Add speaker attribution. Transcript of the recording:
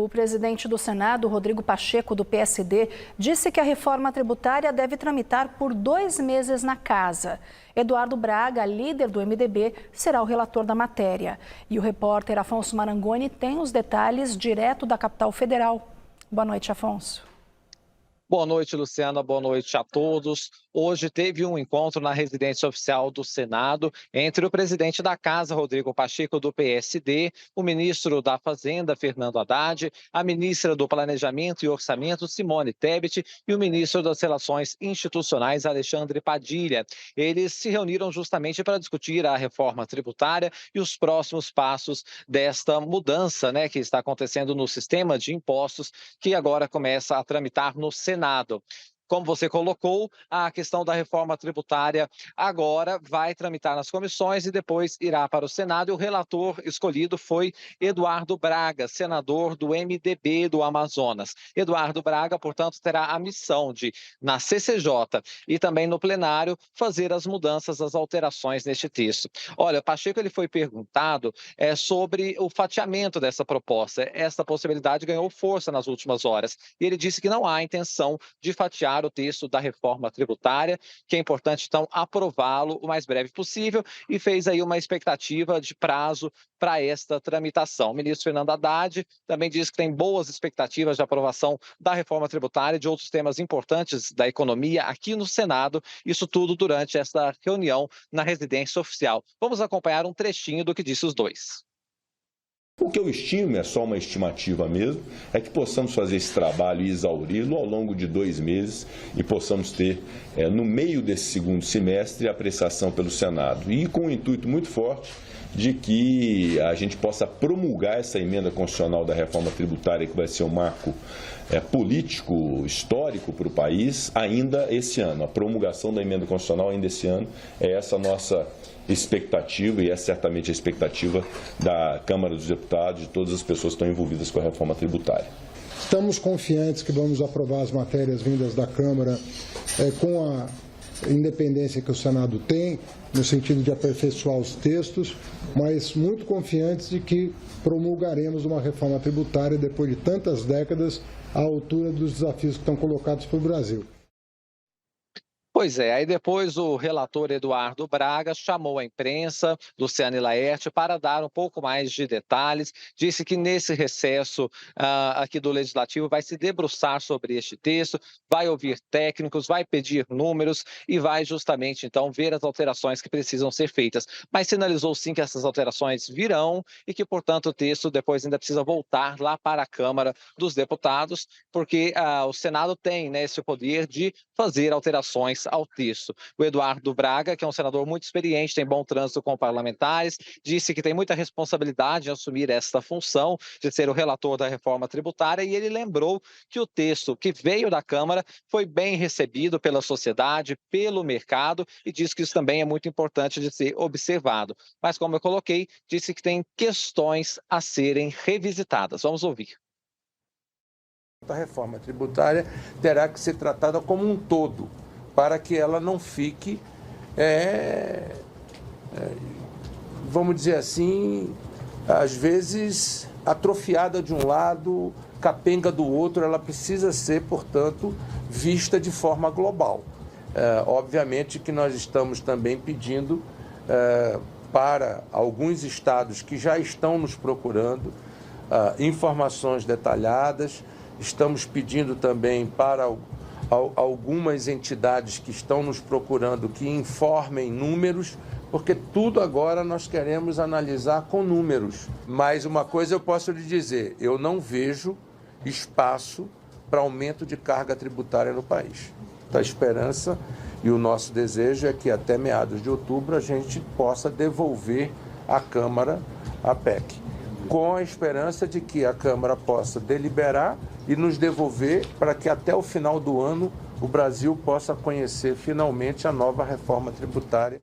Speaker 1: O presidente do Senado, Rodrigo Pacheco, do PSD, disse que a reforma tributária deve tramitar por 2 meses na casa. Eduardo Braga, líder do MDB, será o relator da matéria. E o repórter Afonso Marangoni tem os detalhes direto da capital federal. Boa noite, Afonso.
Speaker 2: Boa noite, Luciana. Boa noite a todos. Hoje teve um encontro na residência oficial do Senado entre o presidente da Casa, Rodrigo Pacheco, do PSD, o ministro da Fazenda, Fernando Haddad, a ministra do Planejamento e Orçamento, Simone Tebet, e o ministro das Relações Institucionais, Alexandre Padilha. Eles se reuniram justamente para discutir a reforma tributária e os próximos passos desta mudança, que está acontecendo no sistema de impostos, que agora começa a tramitar no Senado. Como você colocou, a questão da reforma tributária agora vai tramitar nas comissões e depois irá para o Senado. E o relator escolhido foi Eduardo Braga, senador do MDB do Amazonas. Eduardo Braga, portanto, terá a missão de, na CCJ e também no plenário, fazer as mudanças, as alterações neste texto. Olha, Pacheco ele foi perguntado sobre o fatiamento dessa proposta. Esta possibilidade ganhou força nas últimas horas. E ele disse que não há intenção de fatiar o texto da reforma tributária, que é importante, então, aprová-lo o mais breve possível e fez aí uma expectativa de prazo para esta tramitação. O ministro Fernando Haddad também disse que tem boas expectativas de aprovação da reforma tributária e de outros temas importantes da economia aqui no Senado, isso tudo durante esta reunião na residência oficial. Vamos acompanhar um trechinho do que disse os dois.
Speaker 3: O que eu estimo, é só uma estimativa mesmo, é que possamos fazer esse trabalho e exauri-lo ao longo de 2 meses e possamos ter, no meio desse segundo semestre, a apreciação pelo Senado. E com um intuito muito forte de que a gente possa promulgar essa emenda constitucional da reforma tributária, que vai ser um marco político, histórico para o país, ainda esse ano. A promulgação da emenda constitucional ainda esse ano é essa nossa expectativa e é certamente a expectativa da Câmara dos Deputados e de todas as pessoas que estão envolvidas com a reforma tributária.
Speaker 4: Estamos confiantes que vamos aprovar as matérias vindas da Câmara com a independência que o Senado tem, no sentido de aperfeiçoar os textos, mas muito confiantes de que promulgaremos uma reforma tributária depois de tantas décadas à altura dos desafios que estão colocados para o Brasil.
Speaker 2: Pois é, aí depois o relator Eduardo Braga chamou a imprensa, Luciane Laerte, para dar um pouco mais de detalhes. Disse que nesse recesso aqui do Legislativo vai se debruçar sobre este texto, vai ouvir técnicos, vai pedir números e vai justamente então ver as alterações que precisam ser feitas. Mas sinalizou sim que essas alterações virão e que, portanto, o texto depois ainda precisa voltar lá para a Câmara dos Deputados, porque o Senado tem esse poder de fazer alterações ao texto. O Eduardo Braga, que é um senador muito experiente, tem bom trânsito com parlamentares, disse que tem muita responsabilidade em assumir esta função de ser o relator da reforma tributária e ele lembrou que o texto que veio da Câmara foi bem recebido pela sociedade, pelo mercado e disse que isso também é muito importante de ser observado. Mas, como eu coloquei, disse que tem questões a serem revisitadas. Vamos ouvir.
Speaker 5: A reforma tributária terá que ser tratada como um todo, para que ela não fique, vamos dizer assim, às vezes atrofiada de um lado, capenga do outro. Ela precisa ser, portanto, vista de forma global. Obviamente que nós estamos também pedindo para alguns estados que já estão nos procurando informações detalhadas. Estamos pedindo também para algumas entidades que estão nos procurando que informem números, porque tudo agora nós queremos analisar com números. Mas uma coisa eu posso lhe dizer, eu não vejo espaço para aumento de carga tributária no país. A esperança e o nosso desejo é que até meados de outubro a gente possa devolver à Câmara a PEC, com a esperança de que a Câmara possa deliberar e nos devolver para que até o final do ano o Brasil possa conhecer finalmente a nova reforma tributária.